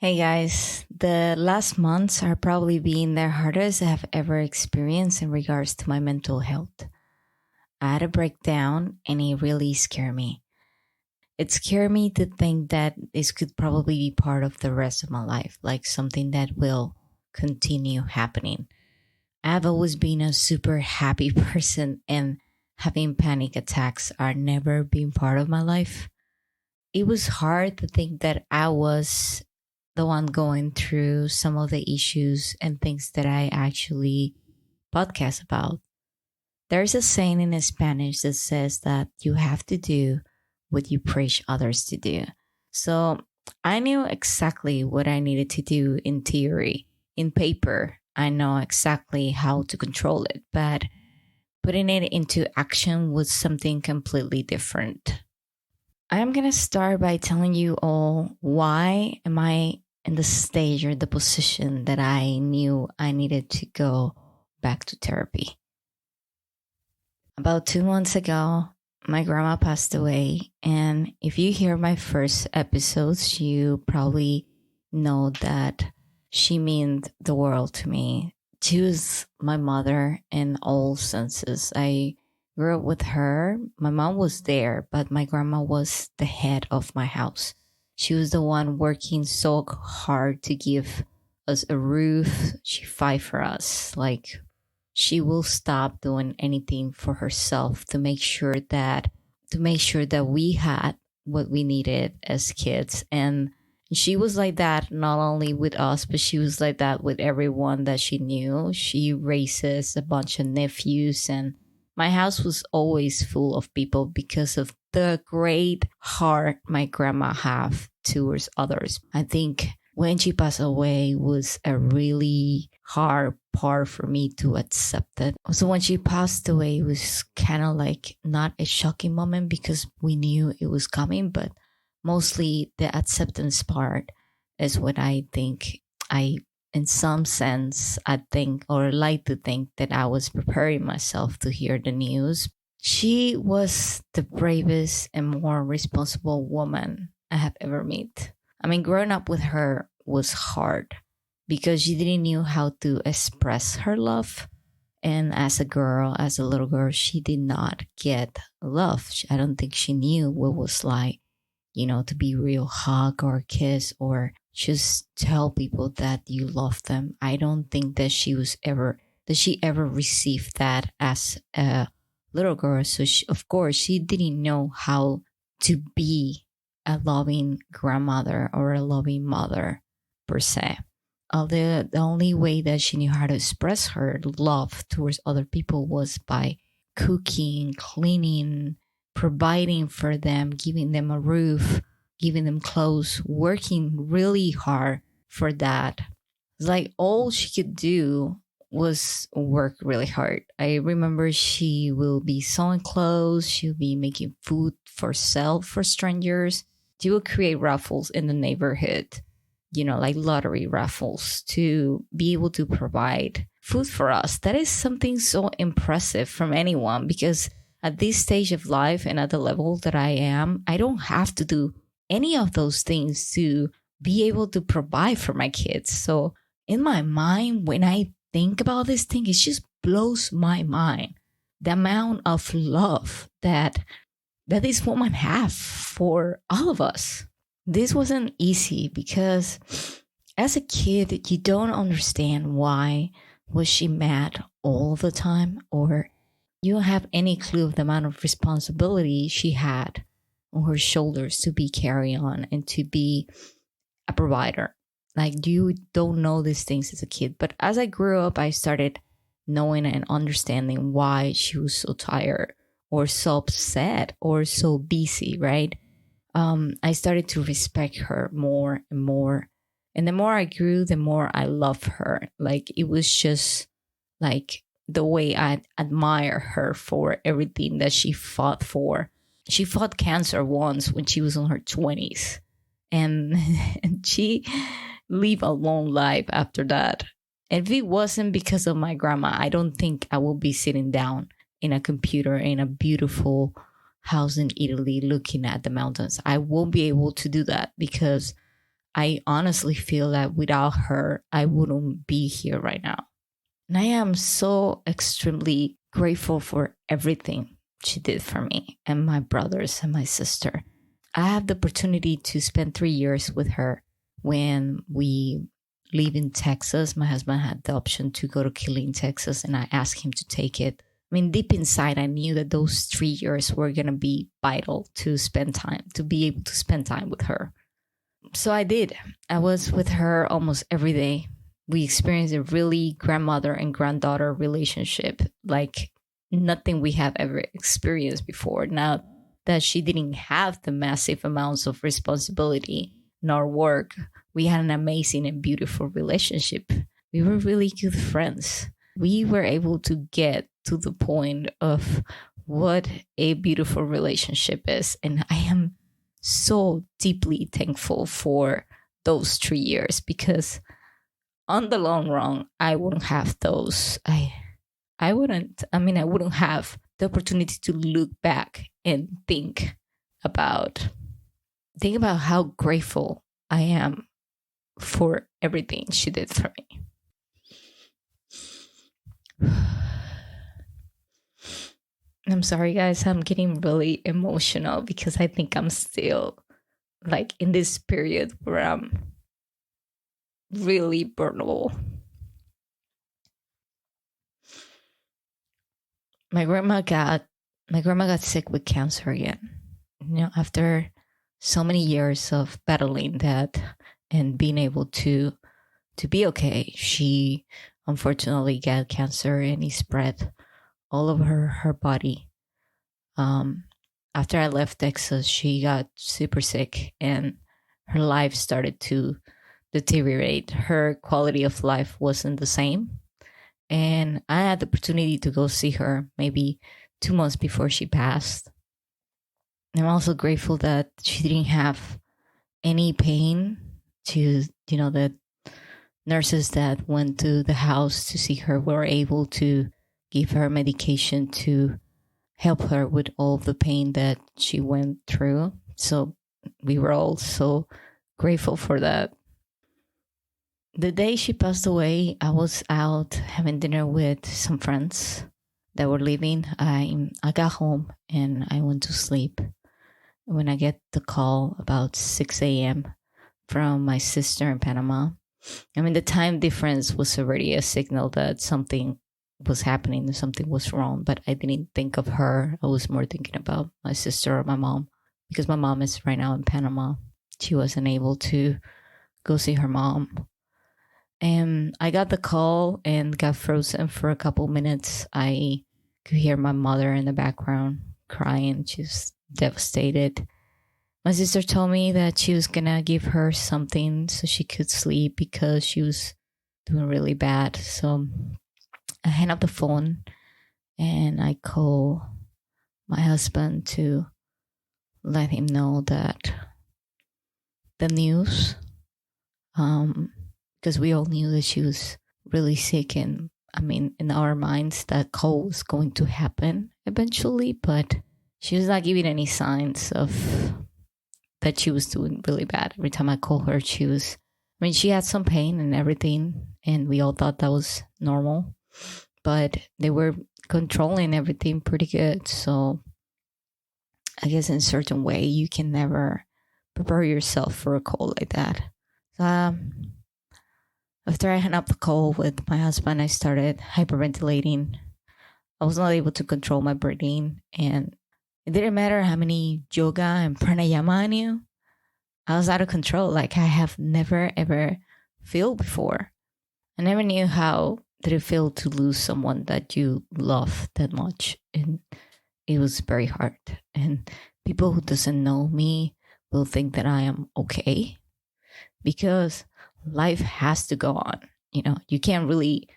Hey guys, the last months are probably being the hardest I have ever experienced in regards to my mental health. I had a breakdown and it really scared me. It scared me to think that this could probably be part of the rest of my life, like something that will continue happening. I've always been a super happy person and having panic attacks are never been part of my life. It was hard to think that I was the one going through some of the issues and things that I actually podcast about. There's a saying in Spanish that says that you have to do what you preach others to do. So I knew exactly what I needed to do in theory. In paper, I know exactly how to control it, but putting it into action was something completely different. I'm going to start by telling you all why am I in the stage or the position that I knew I needed to go back to therapy. About 2 months ago, my grandma passed away. And if you hear my first episodes, you probably know that she meant the world to me. She was my mother in all senses. I grew up with her. My mom was there, but my grandma was the head of my house. She was the one working so hard to give us a roof. She fight for us. Like she will stop doing anything for herself to make sure that we had what we needed as kids. And she was like that not only with us, but she was like that with everyone that she knew. She raises a bunch of nephews, and my house was always full of people because of the great heart my grandma have towards others. I think when she passed away was a really hard part for me to accept it. So when she passed away, it was kind of like not a shocking moment because we knew it was coming, but mostly the acceptance part is what I think I in some sense I think or like to think that I was preparing myself to hear the news. She was the bravest and more responsible woman I have ever met. I mean, growing up with her was hard because she didn't know how to express her love. And as a girl, as a little girl, she did not get love. I don't think she knew what was like, to be real hug or kiss or just tell people that you love them. I don't think that she ever received that as a little girl. So of course, she didn't know how to be a loving grandmother or a loving mother per se. The only way that she knew how to express her love towards other people was by cooking, cleaning, providing for them, giving them a roof, giving them clothes, working really hard for that. Like all she could do was work really hard. I remember she will be sewing clothes, she'll be making food for sale for strangers. She will create raffles in the neighborhood, like lottery raffles to be able to provide food for us. That is something so impressive from anyone because at this stage of life and at the level that I am, I don't have to do any of those things to be able to provide for my kids. So in my mind, when I think about this thing, it just blows my mind. The amount of love that this woman have for all of us. This wasn't easy because as a kid, you don't understand why was she mad all the time or you don't have any clue of the amount of responsibility she had on her shoulders to be carry on and to be a provider. Like you don't know these things as a kid. But as I grew up, I started knowing and understanding why she was so tired or so upset or so busy, right? I started to respect her more and more. And the more I grew, the more I loved her. Like it was just like the way I admire her for everything that she fought for. She fought cancer once when she was in her 20s. And, and she lived a long life after that. And if it wasn't because of my grandma, I don't think I would be sitting down in a computer in a beautiful house in Italy looking at the mountains. I won't be able to do that because I honestly feel that without her, I wouldn't be here right now. And I am so extremely grateful for everything she did for me and my brothers and my sister. I have the opportunity to spend 3 years with her when we live in Texas. My husband had the option to go to Killeen, Texas, and I asked him to take it. I mean, deep inside, I knew that those 3 years were going to be vital to spend time, to be able to spend time with her. So I did. I was with her almost every day. We experienced a really grandmother and granddaughter relationship like nothing we have ever experienced before. Now that she didn't have the massive amounts of responsibility nor work, we had an amazing and beautiful relationship. We were really good friends. We were able to get to the point of what a beautiful relationship is. And I am so deeply thankful for those 3 years because on the long run, I wouldn't have those. I wouldn't have the opportunity to look back and think about how grateful I am for everything she did for me. I'm sorry, guys. I'm getting really emotional because I think I'm still like in this period where I'm really vulnerable. My grandma got sick with cancer again. After so many years of battling that and being able to be okay, she unfortunately got cancer and it spread all over her body. After I left Texas, she got super sick and her life started to deteriorate. Her quality of life wasn't the same. And I had the opportunity to go see her maybe 2 months before she passed. I'm also grateful that she didn't have any pain. The nurses that went to the house to see her were able to give her medication to help her with all the pain that she went through. So we were all so grateful for that. The day she passed away, I was out having dinner with some friends that were leaving. I got home and I went to sleep. When I get the call about 6 a.m. from my sister in Panama, I mean, the time difference was already a signal that something was happening, something was wrong, but I didn't think of her. I was more thinking about my sister or my mom because my mom is right now in Panama. She wasn't able to go see her mom. And I got the call and got frozen for a couple minutes. I could hear my mother in the background crying. She's devastated. My sister told me that she was gonna give her something so she could sleep because she was doing really bad. So I hang up the phone and I call my husband to let him know that the news, because we all knew that she was really sick, and I mean, in our minds, that call was going to happen eventually, but she was not giving any signs of that she was doing really bad. Every time I call her, she had some pain and everything, and we all thought that was normal, but they were controlling everything pretty good. So I guess in a certain way, you can never prepare yourself for a call like that. After I hung up the call with my husband, I started hyperventilating. I was not able to control my breathing, and it didn't matter how many yoga and pranayama I knew. I was out of control, like I have never ever felt before. I never knew how did it feel to lose someone that you love that much, and it was very hard. And people who doesn't know me will think that I am okay because life has to go on. You can't really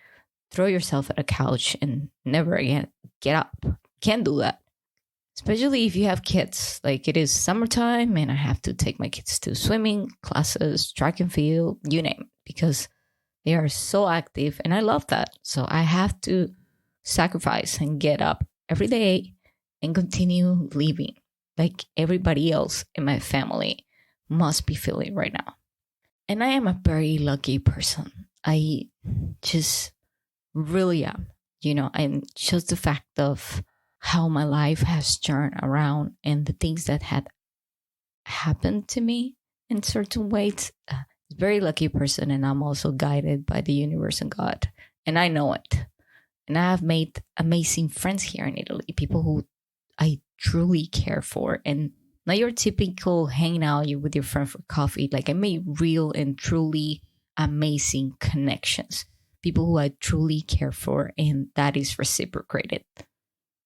throw yourself at a couch and never again get up. Can't do that. Especially if you have kids. Like, it is summertime and I have to take my kids to swimming classes, track and field, you name it, because they are so active and I love that. So I have to sacrifice and get up every day and continue living like everybody else in my family must be feeling right now. And I am a very lucky person. I just really am, and just the fact of how my life has turned around and the things that had happened to me in certain ways. Very lucky person, and I'm also guided by the universe and God, and I know it. And I have made amazing friends here in Italy, people who I truly care for, and not your typical hanging out with your friend for coffee. Like, I made real and truly amazing connections, people who I truly care for, and that is reciprocated.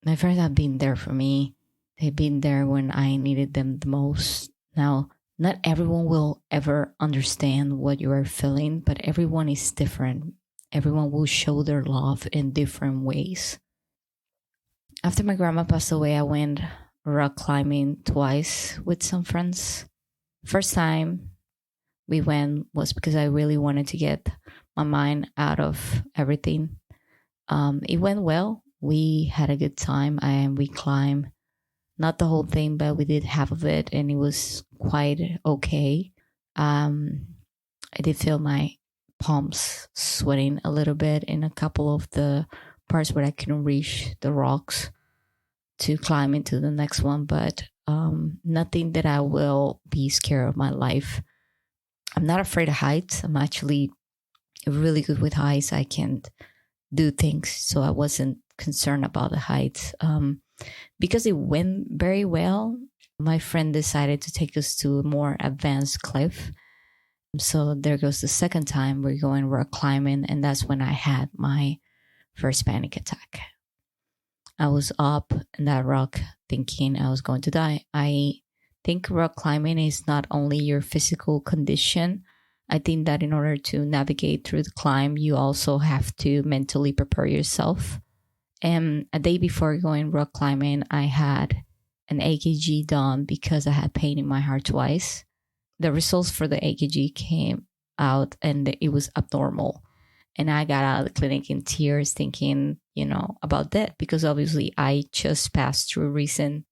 My friends have been there for me. They've been there when I needed them the most. Now, not everyone will ever understand what you are feeling, but everyone is different. Everyone will show their love in different ways. After my grandma passed away, I went rock climbing twice with some friends. First time we went was because I really wanted to get my mind out of everything. It went well. We had a good time and we climbed, not the whole thing, but we did half of it, and it was quite okay. I did feel my palms sweating a little bit in a couple of the parts where I couldn't reach the rocks to climb into the next one, but nothing that I will be scared of my life. I'm not afraid of heights. I'm actually really good with heights. I can do things, so I wasn't concerned about the heights. Because it went very well, my friend decided to take us to a more advanced cliff. So there goes the second time we're going rock climbing, and that's when I had my first panic attack. I was up in that rock thinking I was going to die. I think rock climbing is not only your physical condition. I think that in order to navigate through the climb, you also have to mentally prepare yourself. And a day before going rock climbing, I had an EKG done because I had pain in my heart twice. The results for the EKG came out and it was abnormal. And I got out of the clinic in tears thinking, about that, because obviously I just passed through a recent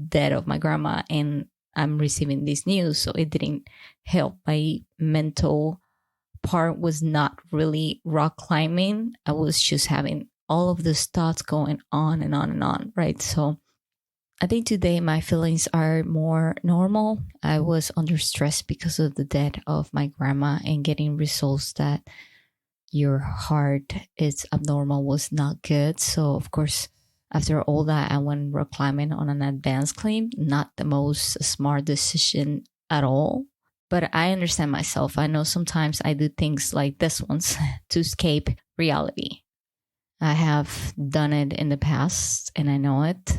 death of my grandma and I'm receiving this news. So it didn't help. My mental part was not really rock climbing. I was just having all of those thoughts going on and on and on, right? So I think today my feelings are more normal. I was under stress because of the death of my grandma, and getting results that your heart is abnormal was not good. So of course, after all that, I went rock climbing on an advanced climb. Not the most smart decision at all, but I understand myself. I know sometimes I do things like this ones to escape reality. I have done it in the past and I know it.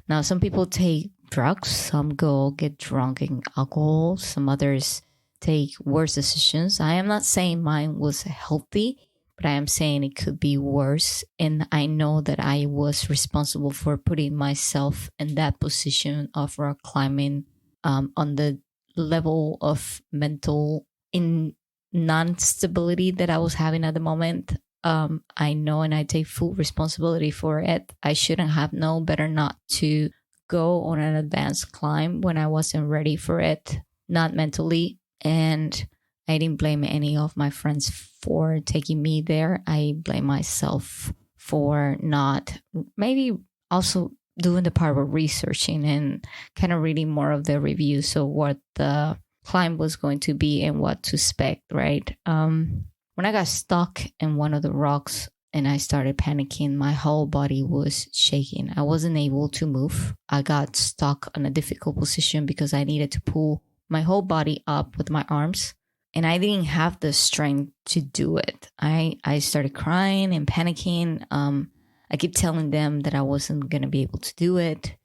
Now, some people take drugs, some go get drunk in alcohol, some others take worse decisions. I am not saying mine was healthy, but I am saying it could be worse. And I know that I was responsible for putting myself in that position of rock climbing, on the level of mental in non-stability that I was having at the moment. I know and I take full responsibility for it. I shouldn't have known better not to go on an advanced climb when I wasn't ready for it, not mentally. And I didn't blame any of my friends for taking me there. I blame myself for not maybe also doing the part of researching and kind of reading more of the reviews of what the climb was going to be and what to expect, right? When I got stuck in one of the rocks and I started panicking, my whole body was shaking. I wasn't able to move. I got stuck in a difficult position because I needed to pull my whole body up with my arms, and I didn't have the strength to do it. I started crying and panicking. I keep telling them that I wasn't going to be able to do it.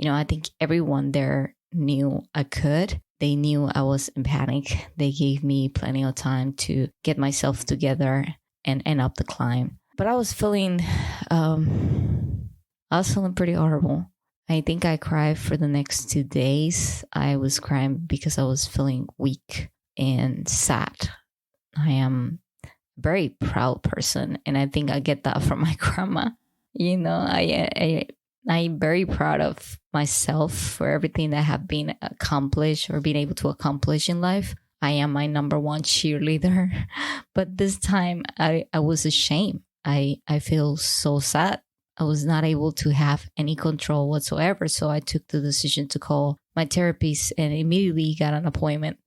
I think everyone there knew I could. They knew I was in panic. They gave me plenty of time to get myself together and end up the climb. But I was feeling pretty horrible. I think I cried for the next 2 days. I was crying because I was feeling weak and sad. I am a very proud person, and I think I get that from my grandma. I'm very proud of myself for everything that I have been accomplished or been able to accomplish in life. I am my number one cheerleader. But this time I was ashamed. I feel so sad. I was not able to have any control whatsoever. So I took the decision to call my therapist and immediately got an appointment.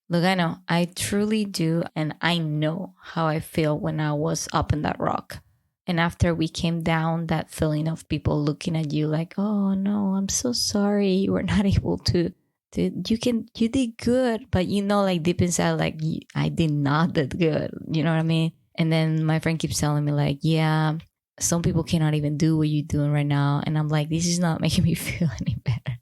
Look, I know, I truly do. And I know how I feel when I was up in that rock. And after we came down, that feeling of people looking at you like, oh no, I'm so sorry. You were not able to you did good. But like deep inside, like I did not that good. You know what I mean? And then my friend keeps telling me like, yeah, some people cannot even do what you're doing right now. And I'm like, this is not making me feel any better.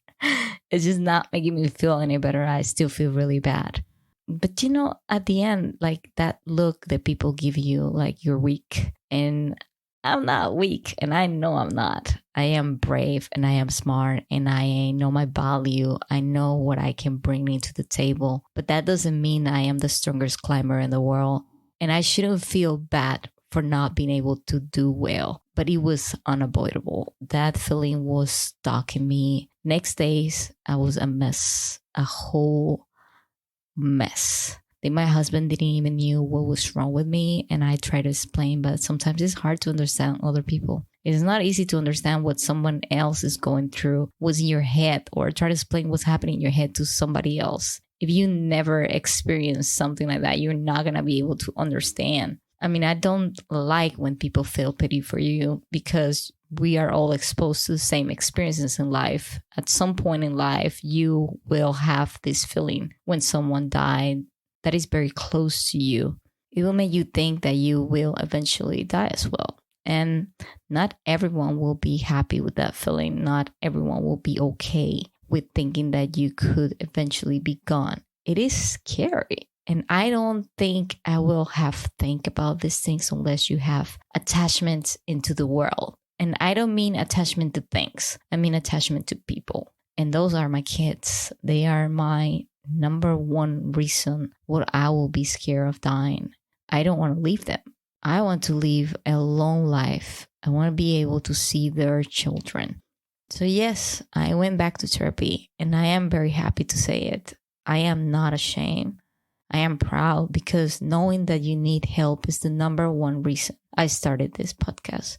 It's just not making me feel any better. I still feel really bad. But at the end, like that look that people give you, like you're weak. And I'm not weak. And I know I'm not. I am brave and I am smart and I know my value. I know what I can bring into the table. But that doesn't mean I am the strongest climber in the world. And I shouldn't feel bad for not being able to do well. But it was unavoidable. That feeling was stuck in me. Next days, I was a mess, a whole mess. Then my husband didn't even knew what was wrong with me, and I tried to explain, but sometimes it's hard to understand other people. It's not easy to understand what someone else is going through, what's in your head, or try to explain what's happening in your head to somebody else. If you never experience something like that, you're not going to be able to understand. I mean, I don't like when people feel pity for you because we are all exposed to the same experiences in life. At some point in life, you will have this feeling when someone died that is very close to you. It will make you think that you will eventually die as well. And not everyone will be happy with that feeling. Not everyone will be okay with thinking that you could eventually be gone. It is scary. And I don't think I will have think about these things unless you have attachments into the world. And I don't mean attachment to things. I mean attachment to people. And those are my kids. They are my number one reason why I will be scared of dying. I don't want to leave them. I want to live a long life. I want to be able to see their children. So yes, I went back to therapy and I am very happy to say it. I am not ashamed. I am proud because knowing that you need help is the number one reason I started this podcast.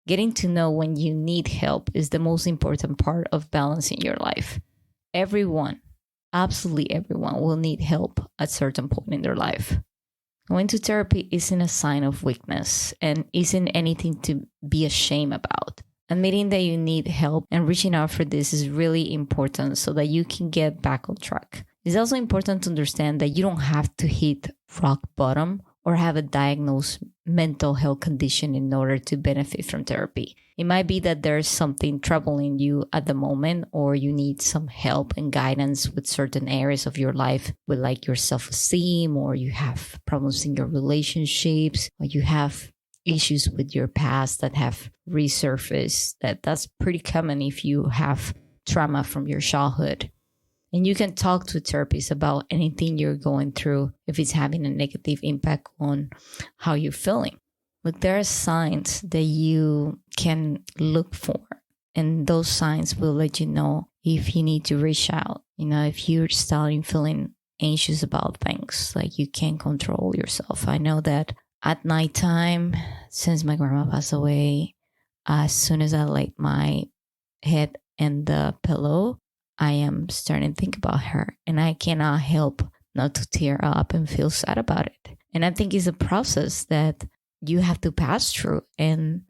Getting to know when you need help is the most important part of balancing your life. Everyone, absolutely everyone, will need help at a certain point in their life. Going to therapy isn't a sign of weakness and isn't anything to be ashamed about. Admitting that you need help and reaching out for this is really important so that you can get back on track. It's also important to understand that you don't have to hit rock bottom or have a diagnosed mental health condition in order to benefit from therapy. It might be that there's something troubling you at the moment, or you need some help and guidance with certain areas of your life, with like your self-esteem, or you have problems in your relationships, or you have issues with your past that have resurfaced. That's pretty common if you have trauma from your childhood. And you can talk to a therapist about anything you're going through if it's having a negative impact on how you're feeling. Look, there are signs that you can look for, and those signs will let you know if you need to reach out. If you're starting feeling anxious about things, like you can't control yourself. I know that at nighttime, since my grandma passed away, as soon as I laid my head in the pillow, I am starting to think about her, and I cannot help not to tear up and feel sad about it. And I think it's a process that you have to pass through, and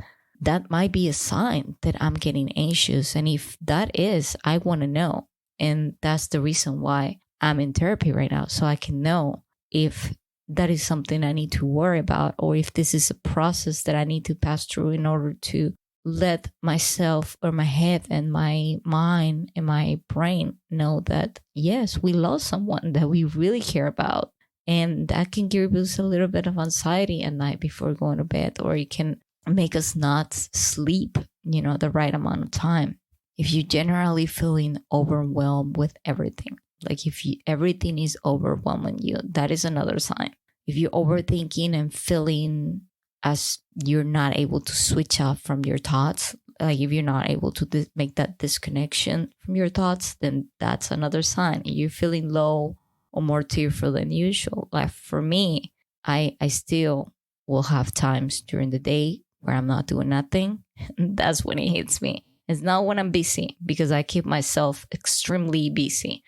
that might be a sign that I'm getting anxious. And if that is, I want to know. And that's the reason why I'm in therapy right now, so I can know if that is something I need to worry about, or if this is a process that I need to pass through in order to let myself or my head and my mind and my brain know that, yes, we lost someone that we really care about. And that can give us a little bit of anxiety at night before going to bed, or it can make us not sleep, the right amount of time. If you're generally feeling overwhelmed with everything, like if everything is overwhelming you, that is another sign. If you're overthinking and feeling as you're not able to switch off from your thoughts, like if you're not able to make that disconnection from your thoughts, then that's another sign. You're feeling low or more tearful than usual. Like for me, I still will have times during the day where I'm not doing nothing. That's when it hits me. It's not when I'm busy, because I keep myself extremely busy.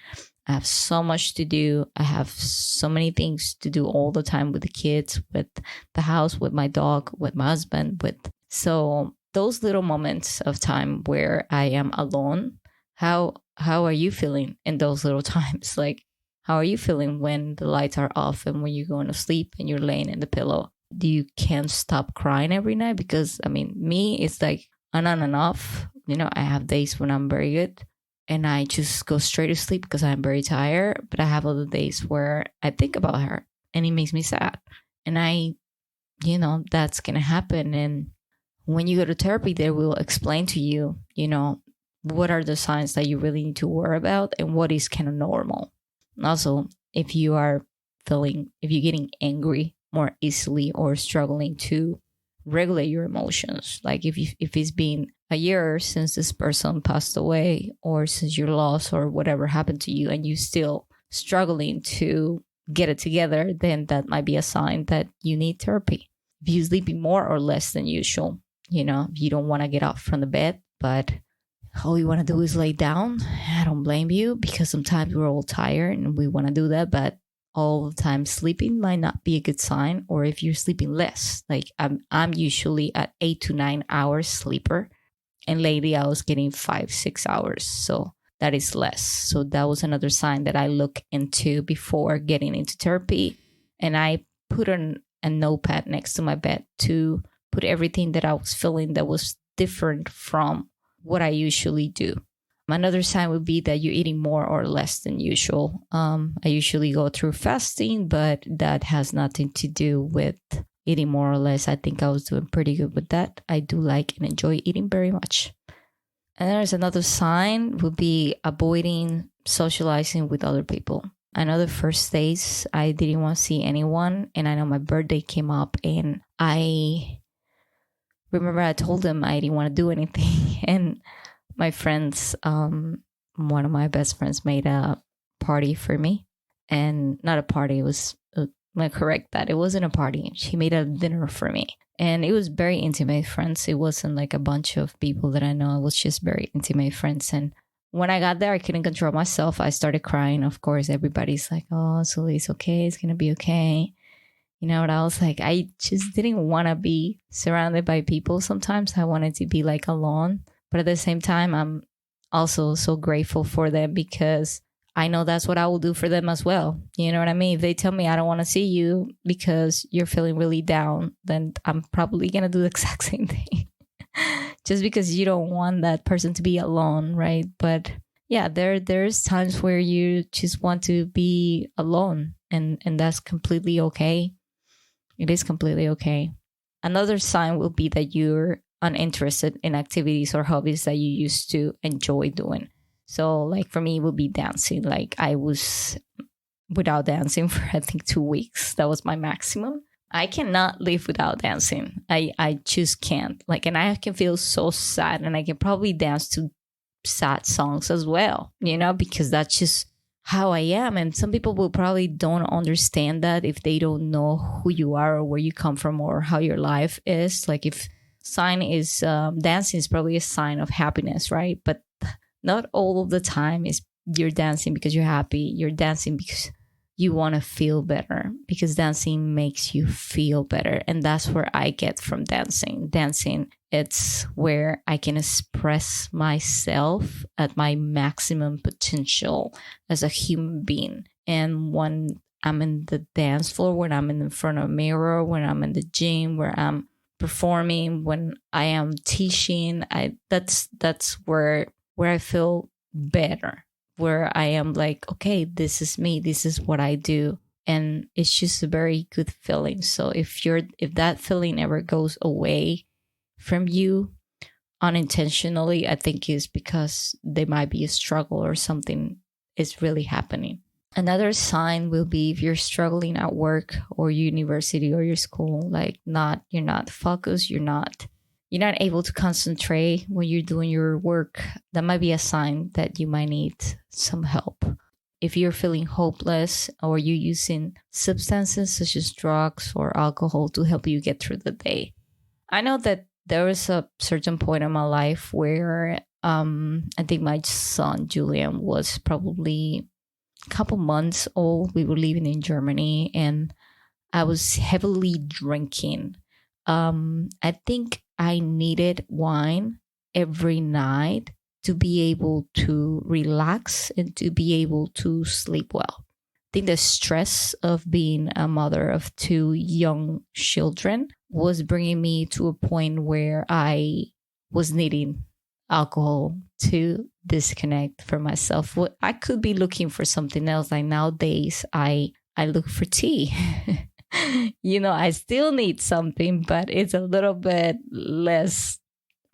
I have so much to do. I have so many things to do all the time with the kids, with the house, with my dog, with my husband, with so those little moments of time where I am alone, how are you feeling in those little times? Like, how are you feeling when the lights are off and when you're going to sleep and you're laying in the pillow? Do you can't stop crying every night? Because I mean, me, it's like on and off. You know, I have days when I'm very good and I just go straight to sleep because I'm very tired. But I have other days where I think about her and it makes me sad. And that's going to happen. And when you go to therapy, they will explain to you, what are the signs that you really need to worry about and what is kind of normal. Also, if you're getting angry more easily or struggling to regulate your emotions, like if it's been a year since this person passed away or since you lost or whatever happened to you and you still struggling to get it together, then that might be a sign that you need therapy. If you're sleeping more or less than usual, if you don't want to get up from the bed, but all you want to do is lay down, I don't blame you, because sometimes we're all tired and we want to do that, but all the time sleeping might not be a good sign. Or if you're sleeping less, like I'm usually at 8 to 9 hours sleeper, and lately I was getting 5-6 hours, so that is less. So that was another sign that I look into before getting into therapy. And I put a notepad next to my bed to put everything that I was feeling that was different from what I usually do. Another sign would be that you're eating more or less than usual. I usually go through fasting, but that has nothing to do with eating more or less. I think I was doing pretty good with that. I do like and enjoy eating very much. And there's another sign would be avoiding socializing with other people. I know the first days I didn't want to see anyone, and I know my birthday came up and I remember I told them I didn't want to do anything. And my friends, one of my best friends made a party for me. And not a party, it was, I correct that. It wasn't a party. She made a dinner for me. And it was very intimate friends. It wasn't like a bunch of people that I know. It was just very intimate friends. And when I got there, I couldn't control myself. I started crying. Of course, everybody's like, oh, so it's okay. It's going to be okay. But I was like, I just didn't want to be surrounded by people. Sometimes I wanted to be like alone. But at the same time, I'm also so grateful for them because I know that's what I will do for them as well. You know what I mean? If they tell me I don't want to see you because you're feeling really down, then I'm probably going to do the exact same thing. Just because you don't want that person to be alone, right? But yeah, there's times where you just want to be alone, and that's completely okay. It is completely okay. Another sign will be that you're uninterested in activities or hobbies that you used to enjoy doing. So like for me, it would be dancing. Like I was without dancing for I think 2 weeks. That was my maximum. I cannot live without dancing. I just can't. Like, and I can feel so sad, and I can probably dance to sad songs as well, because that's just how I am. And some people will probably don't understand that if they don't know who you are or where you come from or how your life is. Like if sign is dancing is probably a sign of happiness, right? But not all of the time is you're dancing because you're happy. You're dancing because you want to feel better, because dancing makes you feel better. And that's where I get from dancing. Dancing, it's where I can express myself at my maximum potential as a human being. And when I'm in the dance floor, when I'm in front of a mirror, when I'm in the gym, where I'm performing, when I am teaching, that's where I feel better, where I am like, okay, this is me, this is what I do. And it's just a very good feeling. So if that feeling ever goes away from you unintentionally, I think is because there might be a struggle or something is really happening. Another sign will be if you're struggling at work or university or your school, like you're not focused, you're not able to concentrate when you're doing your work. That might be a sign that you might need some help. if you're feeling hopeless or you're using substances such as drugs or alcohol to help you get through the day. I know that there was a certain point in my life where I think my son Julian was probably a couple months old. We were living in Germany and I was heavily drinking. I think I needed wine every night to be able to relax and to be able to sleep well. I think the stress of being a mother of two young children was bringing me to a point where I was needing alcohol to disconnect from myself. I could be looking for something else. Like nowadays, I look for tea. I still need something, but it's a little bit less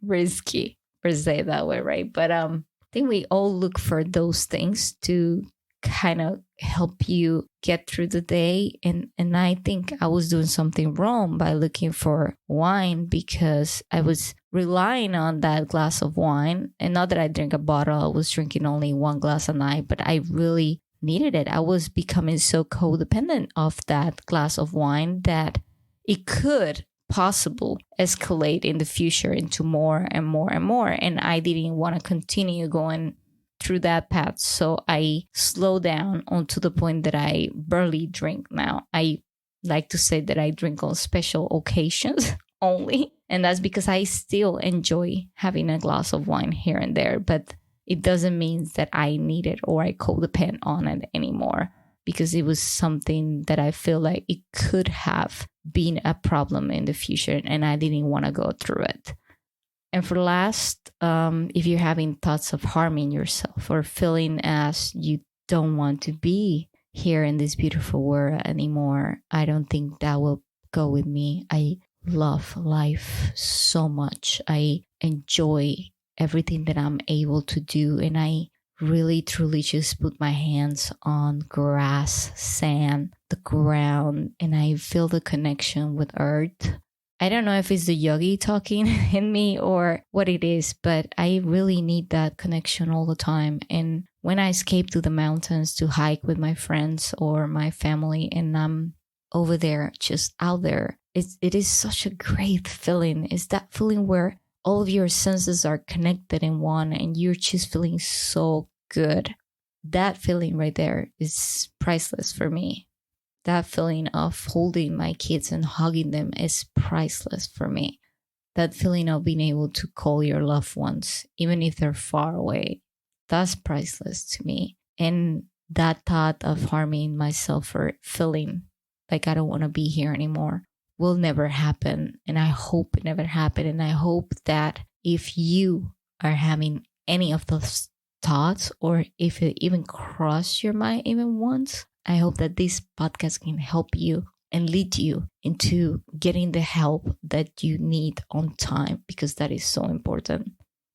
risky, per se, that way, right? But I think we all look for those things to kind of help you get through the day. And I think I was doing something wrong by looking for wine because I was relying on that glass of wine. And not that I drink a bottle, I was drinking only one glass a night, but I really needed it. I was becoming so codependent of that glass of wine that it could possible escalate in the future into more and more and more. And I didn't want to continue going through that path. So I slowed down onto the point that I barely drink now. I like to say that I drink on special occasions only. And that's because I still enjoy having a glass of wine here and there. But it doesn't mean that I need it or I codepend on it anymore, because it was something that I feel like it could have been a problem in the future and I didn't want to go through it. And for last, if you're having thoughts of harming yourself or feeling as you don't want to be here in this beautiful world anymore, I don't think that will go with me. I love life so much. I enjoy everything that I'm able to do. And I really, truly just put my hands on grass, sand, the ground, and I feel the connection with earth. I don't know if it's the yogi talking in me or what it is, but I really need that connection all the time. And when I escape to the mountains to hike with my friends or my family and I'm over there, just out there, it is such a great feeling. It's that feeling where all of your senses are connected in one and you're just feeling so good. That feeling right there is priceless for me. That feeling of holding my kids and hugging them is priceless for me. That feeling of being able to call your loved ones, even if they're far away, that's priceless to me. And that thought of harming myself or feeling like I don't want to be here anymore will never happen. And I hope it never happen. And I hope that if you are having any of those thoughts or if it even crossed your mind even once, I hope that this podcast can help you and lead you into getting the help that you need on time, because that is so important.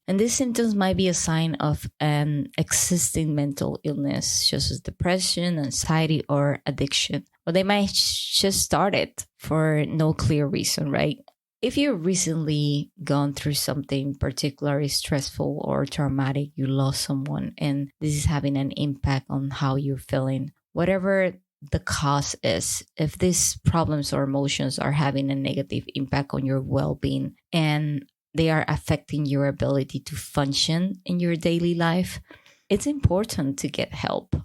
And these symptoms might be a sign of an existing mental illness, such as depression, anxiety, or addiction. Or they might just start it for no clear reason, right? If you've recently gone through something particularly stressful or traumatic, you lost someone, and this is having an impact on how you're feeling, whatever the cause is, if these problems or emotions are having a negative impact on your well-being and they are affecting your ability to function in your daily life, it's important to get help.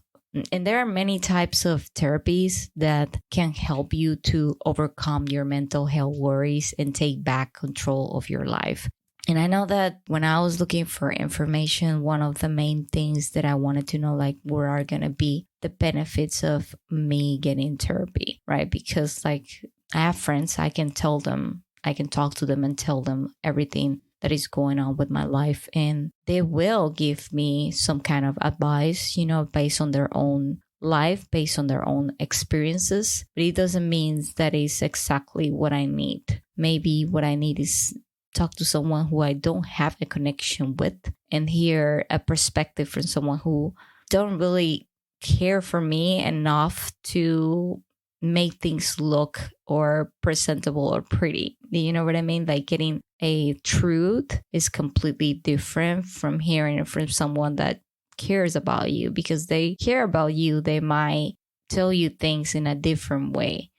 And there are many types of therapies that can help you to overcome your mental health worries and take back control of your life. And I know that when I was looking for information, one of the main things that I wanted to know, like, what are going to be the benefits of me getting therapy, right? Because like I have friends, I can tell them, I can talk to them and tell them everything that is going on with my life. And they will give me some kind of advice, based on their own life, based on their own experiences. But it doesn't mean that is exactly what I need. Maybe what I need is talk to someone who I don't have a connection with and hear a perspective from someone who don't really care for me enough to make things look or presentable or pretty. You know what I mean? Like getting a truth is completely different from hearing it from someone that cares about you, because they care about you, they might tell you things in a different way.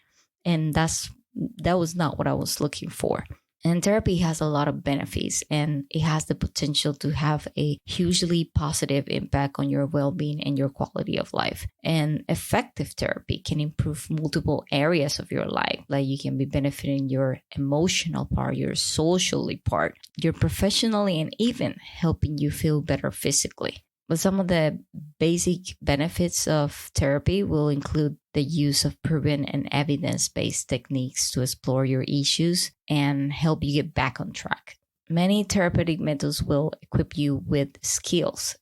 And that was not what I was looking for. And therapy has a lot of benefits, and it has the potential to have a hugely positive impact on your well-being and your quality of life. And effective therapy can improve multiple areas of your life. Like you can be benefiting your emotional part, your socially part, your professionally, and even helping you feel better physically. But some of the basic benefits of therapy will include the use of proven and evidence-based techniques to explore your issues and help you get back on track. Many therapeutic methods will equip you with skills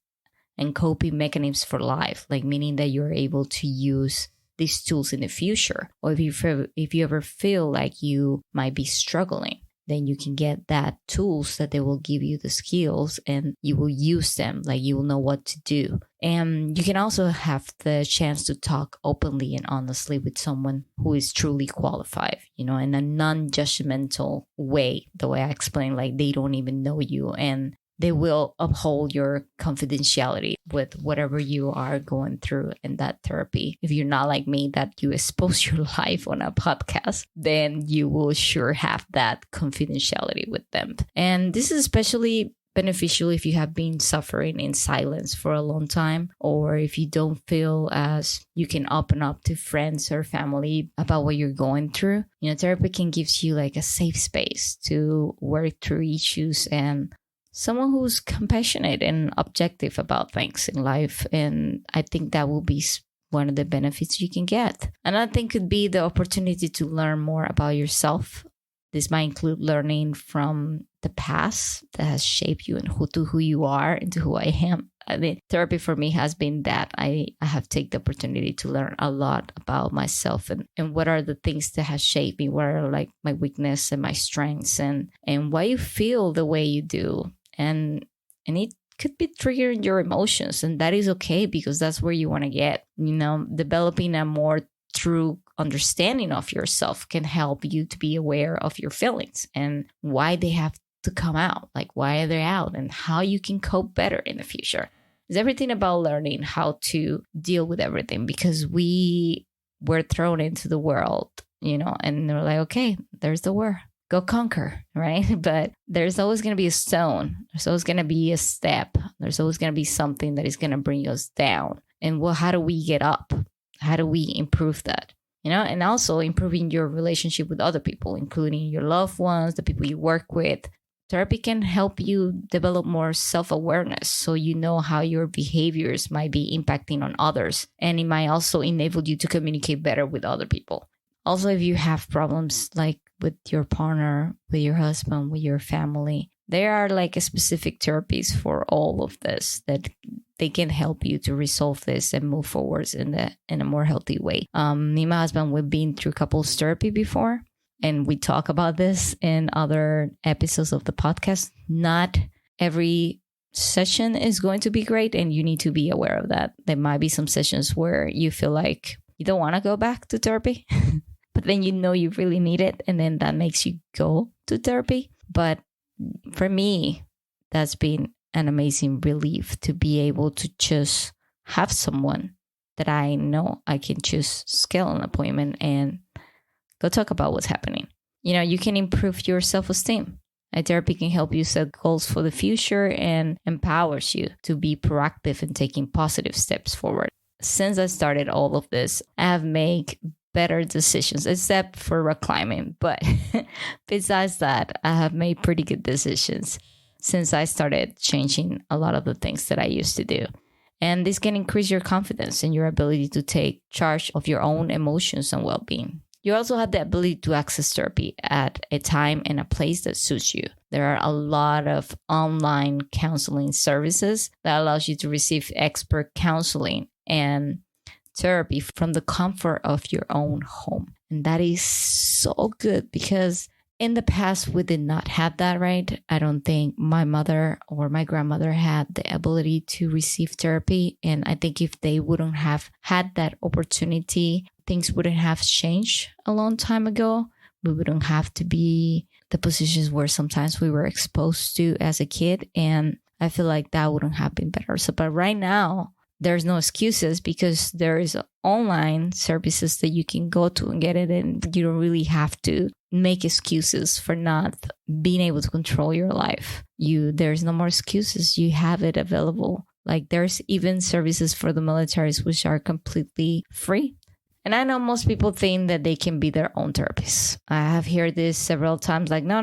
and coping mechanisms for life, like meaning that you're able to use these tools in the future. Or if you ever feel like you might be struggling, then you can get that tools that they will give you the skills and you will use them, like you will know what to do. And you can also have the chance to talk openly and honestly with someone who is truly qualified, in a non-judgmental way, the way I explained, like they don't even know you and they will uphold your confidentiality with whatever you are going through in that therapy. If you're not like me, that you expose your life on a podcast, then you will sure have that confidentiality with them. And this is especially beneficial if you have been suffering in silence for a long time, or if you don't feel as you can open up to friends or family about what you're going through. Therapy can give you like a safe space to work through issues and someone who's compassionate and objective about things in life. And I think that will be one of the benefits you can get. Another thing could be the opportunity to learn more about yourself. This might include learning from the past that has shaped you and who you are into who I am. I mean, therapy for me has been that I have taken the opportunity to learn a lot about myself and what are the things that have shaped me, what are like my weakness and my strengths and why you feel the way you do. And it could be triggering your emotions, and that is okay because that's where you want to get. Developing a more true understanding of yourself can help you to be aware of your feelings and why they have to come out, like why are they out and how you can cope better in the future. It's everything about learning how to deal with everything, because we were thrown into the world, and they're like, okay, there's the war. Go conquer, right? But there's always going to be a stone. There's always going to be a step. There's always going to be something that is going to bring us down. And how do we get up? How do we improve that? And also improving your relationship with other people, including your loved ones, the people you work with. Therapy can help you develop more self-awareness, so you know how your behaviors might be impacting on others. And it might also enable you to communicate better with other people. Also, if you have problems like with your partner, with your husband, with your family, there are like a specific therapies for all of this that they can help you to resolve this and move forwards in a more healthy way. Me and my husband, we've been through couples therapy before, and we talk about this in other episodes of the podcast. Not every session is going to be great, and you need to be aware of that. There might be some sessions where you feel like you don't want to go back to therapy. But then you really need it, and then that makes you go to therapy. But for me, that's been an amazing relief to be able to just have someone that I know I can just schedule an appointment and go talk about what's happening. You can improve your self-esteem. Therapy can help you set goals for the future and empowers you to be proactive in taking positive steps forward. Since I started all of this, I have made better decisions, except for rock climbing. But besides that, I have made pretty good decisions since I started changing a lot of the things that I used to do. And this can increase your confidence and your ability to take charge of your own emotions and well-being. You also have the ability to access therapy at a time and a place that suits you. There are a lot of online counseling services that allows you to receive expert counseling and therapy from the comfort of your own home. And that is so good, because in the past, we did not have that, right? I don't think my mother or my grandmother had the ability to receive therapy. And I think if they wouldn't have had that opportunity, things wouldn't have changed a long time ago. We wouldn't have to be the positions where sometimes we were exposed to as a kid. And I feel like that wouldn't have been better. So, but right now, there's no excuses because there is online services that you can go to and get it, and you don't really have to make excuses for not being able to control your life. There's no more excuses. You have it available. Like there's even services for the militaries which are completely free. And I know most people think that they can be their own therapist. I have heard this several times, like, no,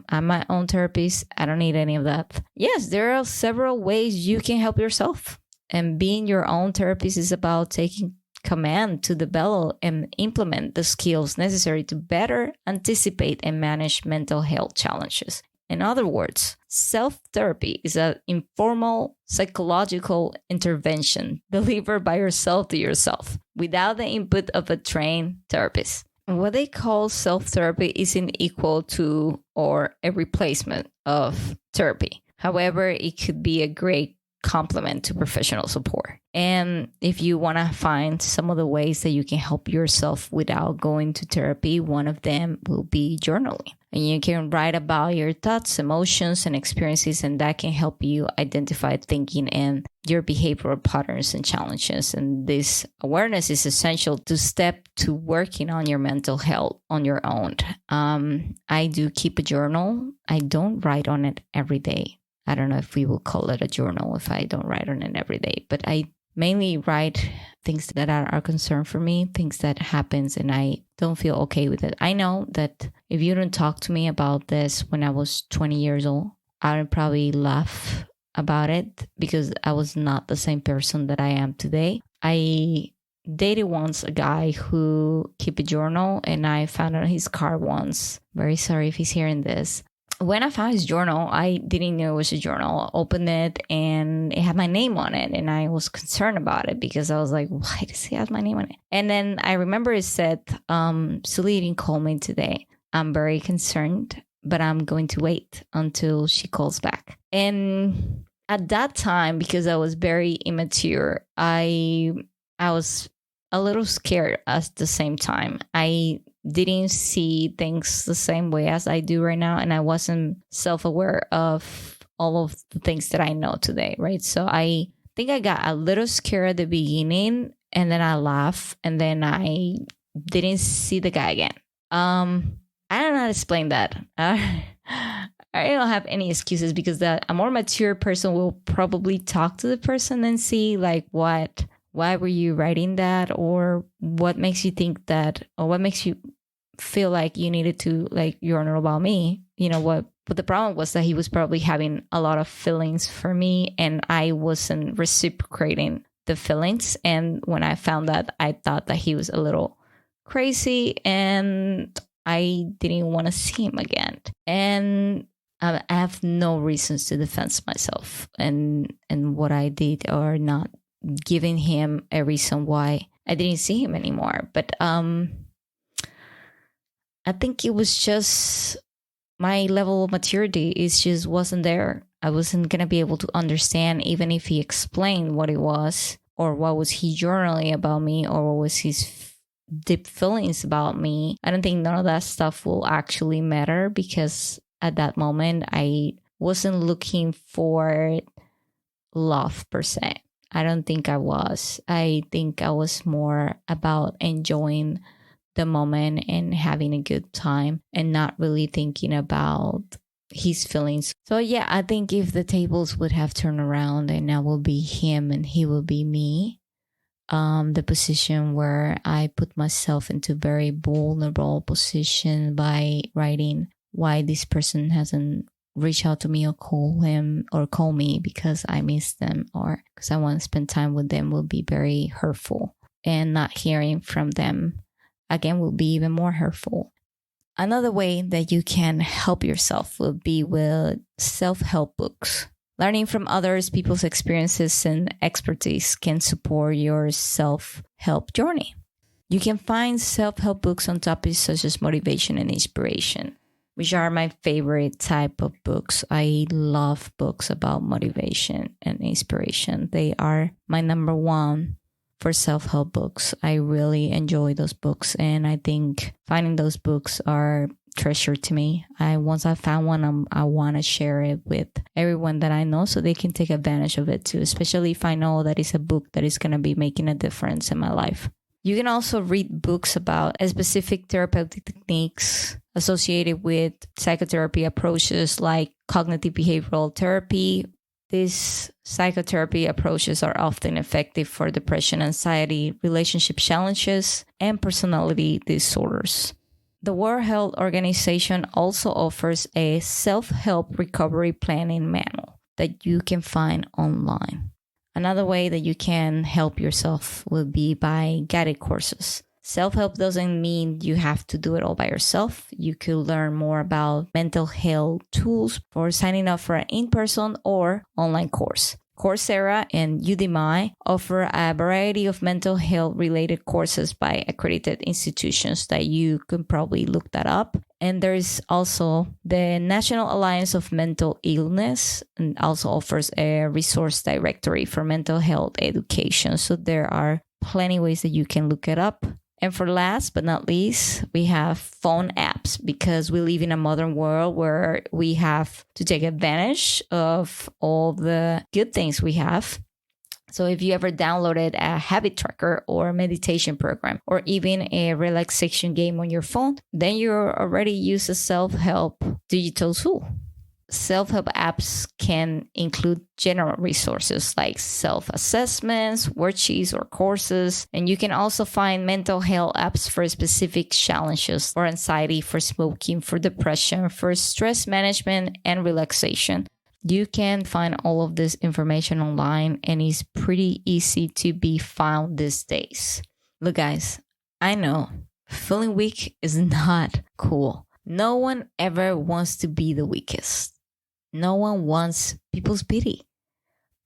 I'm my own therapist. I don't need any of that. Yes, there are several ways you can help yourself. And being your own therapist is about taking command to develop and implement the skills necessary to better anticipate and manage mental health challenges. In other words, self-therapy is an informal psychological intervention delivered by yourself to yourself without the input of a trained therapist. What they call self-therapy isn't equal to or a replacement of therapy. However, it could be a great complement to professional support. And if you want to find some of the ways that you can help yourself without going to therapy, one of them will be journaling. And you can write about your thoughts, emotions, and experiences, and that can help you identify thinking and your behavioral patterns and challenges. And this awareness is essential to step to working on your mental health on your own. I do keep a journal. I don't write on it every day. I don't know if we will call it a journal if I don't write on it every day, but I mainly write things that are a concern for me, things that happens and I don't feel okay with it. I know that if you don't talk to me about this when I was 20 years old, I would probably laugh about it because I was not the same person that I am today. I dated once a guy who kept a journal and I found out his car once. Very sorry if he's hearing this. When I found his journal, I didn't know it was a journal. I opened it and it had my name on it. And I was concerned about it because I was like, why does he have my name on it? And then I remember it said, Sully didn't call me today. I'm very concerned, but I'm going to wait until she calls back. And at that time, because I was very immature, I was a little scared at the same time. I didn't see things the same way as I do right now. And I wasn't self-aware of all of the things that I know today, right? So I think I got a little scared at the beginning and then I laughed and then I didn't see the guy again. I don't know how to explain that. I don't have any excuses because a more mature person will probably talk to the person and see like why were you writing that, or what makes you think that, or what makes you feel like you needed to like journal about me? You know what? But the problem was that he was probably having a lot of feelings for me, and I wasn't reciprocating the feelings. And when I found that, I thought that he was a little crazy, and I didn't want to see him again. And I have no reasons to defend myself and what I did or not giving him a reason why I didn't see him anymore. But I think it was just my level of maturity just wasn't there. I wasn't going to be able to understand even if he explained what it was or what was he journaling about me or what was his deep feelings about me. I don't think none of that stuff will actually matter because at that moment I wasn't looking for love per se. I don't think I was. I think I was more about enjoying the moment and having a good time and not really thinking about his feelings. So yeah, I think if the tables would have turned around and I will be him and he will be me, the position where I put myself into very vulnerable position by writing why this person hasn't reach out to me or call him or call me because I miss them or because I want to spend time with them will be very hurtful. And not hearing from them again will be even more hurtful. Another way that you can help yourself will be with self-help books. Learning from others, people's experiences and expertise can support your self-help journey. You can find self-help books on topics such as motivation and inspiration, which are my favorite type of books. I love books about motivation and inspiration. They are my number one for self-help books. I really enjoy those books. And I think finding those books are treasure to me. Once I found one, I want to share it with everyone that I know so they can take advantage of it too, especially if I know that it's a book that is going to be making a difference in my life. You can also read books about specific therapeutic techniques associated with psychotherapy approaches like cognitive behavioral therapy. These psychotherapy approaches are often effective for depression, anxiety, relationship challenges, and personality disorders. The World Health Organization also offers a self-help recovery planning manual that you can find online. Another way that you can help yourself will be by guided courses. Self-help doesn't mean you have to do it all by yourself. You could learn more about mental health tools for signing up for an in-person or online course. Coursera and Udemy offer a variety of mental health related courses by accredited institutions that you can probably look that up. And there's also the National Alliance of Mental Illness and also offers a resource directory for mental health education. So there are plenty of ways that you can look it up. And for last but not least, we have phone apps because we live in a modern world where we have to take advantage of all the good things we have. So if you ever downloaded a habit tracker or meditation program or even a relaxation game on your phone, then you already use a self-help digital tool. Self-help apps can include general resources like self-assessments, worksheets, or courses. And you can also find mental health apps for specific challenges, for anxiety, for smoking, for depression, for stress management, and relaxation. You can find all of this information online and it's pretty easy to be found these days. Look, guys, I know feeling weak is not cool. No one ever wants to be the weakest. No one wants people's pity.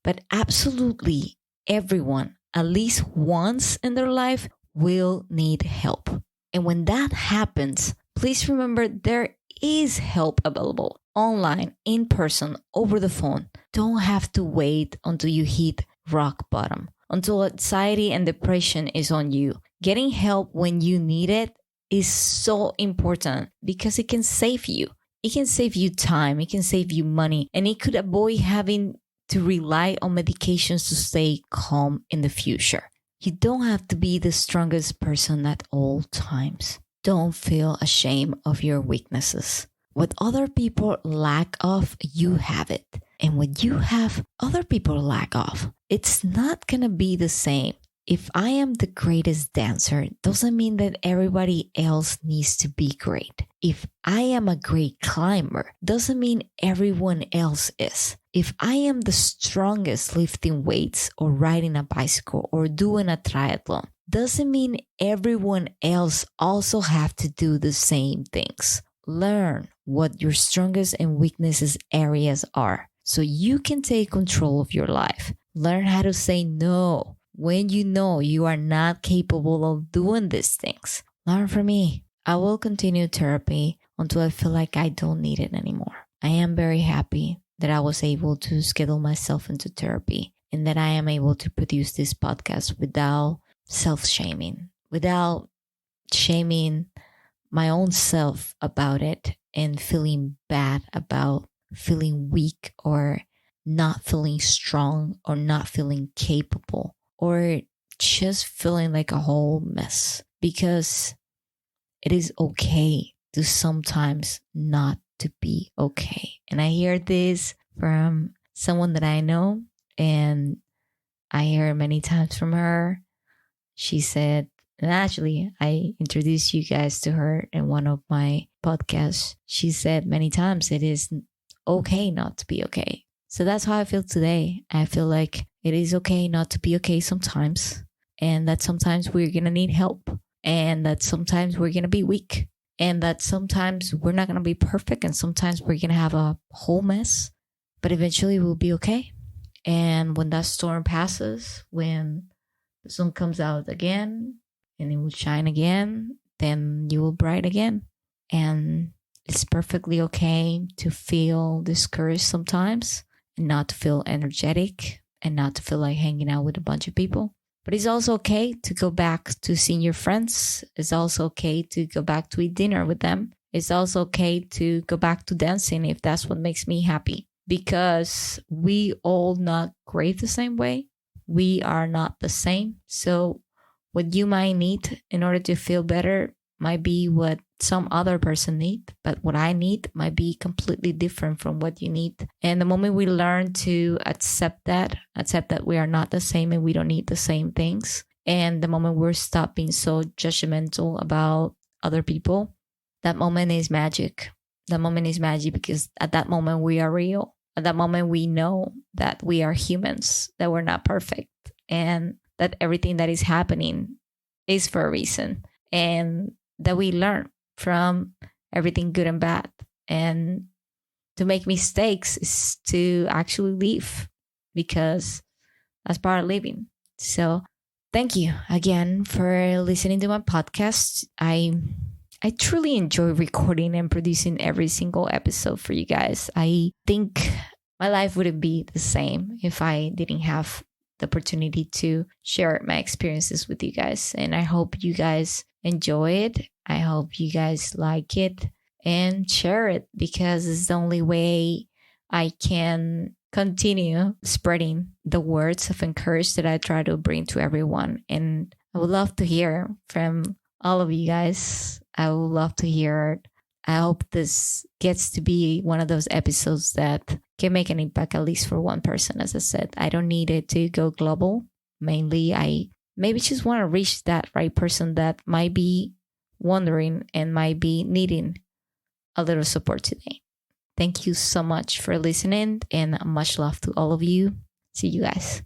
But absolutely everyone, at least once in their life, will need help. And when that happens, please remember there is help available online, in person, over the phone. Don't have to wait until you hit rock bottom, until anxiety and depression is on you. Getting help when you need it is so important because it can save you. It can save you time, it can save you money, and it could avoid having to rely on medications to stay calm in the future. You don't have to be the strongest person at all times. Don't feel ashamed of your weaknesses. What other people lack of, you have it. And what you have, other people lack of. It's not gonna be the same. If I am the greatest dancer, doesn't mean that everybody else needs to be great. If I am a great climber, doesn't mean everyone else is. If I am the strongest lifting weights or riding a bicycle or doing a triathlon, doesn't mean everyone else also have to do the same things. Learn what your strongest and weaknesses areas are so you can take control of your life. Learn how to say no when you know you are not capable of doing these things. Learn from me. I will continue therapy until I feel like I don't need it anymore. I am very happy that I was able to schedule myself into therapy and that I am able to produce this podcast without self-shaming, without shaming my own self about it and feeling bad about feeling weak or not feeling strong or not feeling capable or just feeling like a whole mess, because it is okay to sometimes not to be okay. And I hear this from someone that I know, and I hear it many times from her. She said, and actually I introduced you guys to her in one of my podcasts. She said many times it is okay not to be okay. So that's how I feel today. I feel like it is okay not to be okay sometimes, and that sometimes we're going to need help, and that sometimes we're going to be weak, and that sometimes we're not going to be perfect, and sometimes we're going to have a whole mess, but eventually we'll be okay. And when that storm passes, when the sun comes out again and it will shine again, then you will bright again. And it's perfectly okay to feel discouraged sometimes and not to feel energetic and not to feel like hanging out with a bunch of people. But it's also okay to go back to seeing your friends. It's also okay to go back to eat dinner with them. It's also okay to go back to dancing if that's what makes me happy, because we all not crave the same way. We are not the same. So what you might need in order to feel better might be what some other person need, but what I need might be completely different from what you need. And the moment we learn to accept that we are not the same and we don't need the same things, and the moment we're stop being so judgmental about other people, that moment is magic. That moment is magic because at that moment we are real. At that moment we know that we are humans, that we're not perfect, and that everything that is happening is for a reason, and that we learn from everything good and bad. And to make mistakes is to actually live, because that's part of living. So thank you again for listening to my podcast. I truly enjoy recording and producing every single episode for you guys. I think my life wouldn't be the same if I didn't have the opportunity to share my experiences with you guys. And I hope you guys enjoy it. I hope you guys like it and share it, because it's the only way I can continue spreading the words of encouragement that I try to bring to everyone. And I would love to hear from all of you guys. I would love to hear it. I hope this gets to be one of those episodes that can make an impact, at least for one person. As I said, I don't need it to go global. Mainly, I maybe just want to reach that right person that might be wondering and might be needing a little support today. Thank you so much for listening, and much love to all of you. See you guys.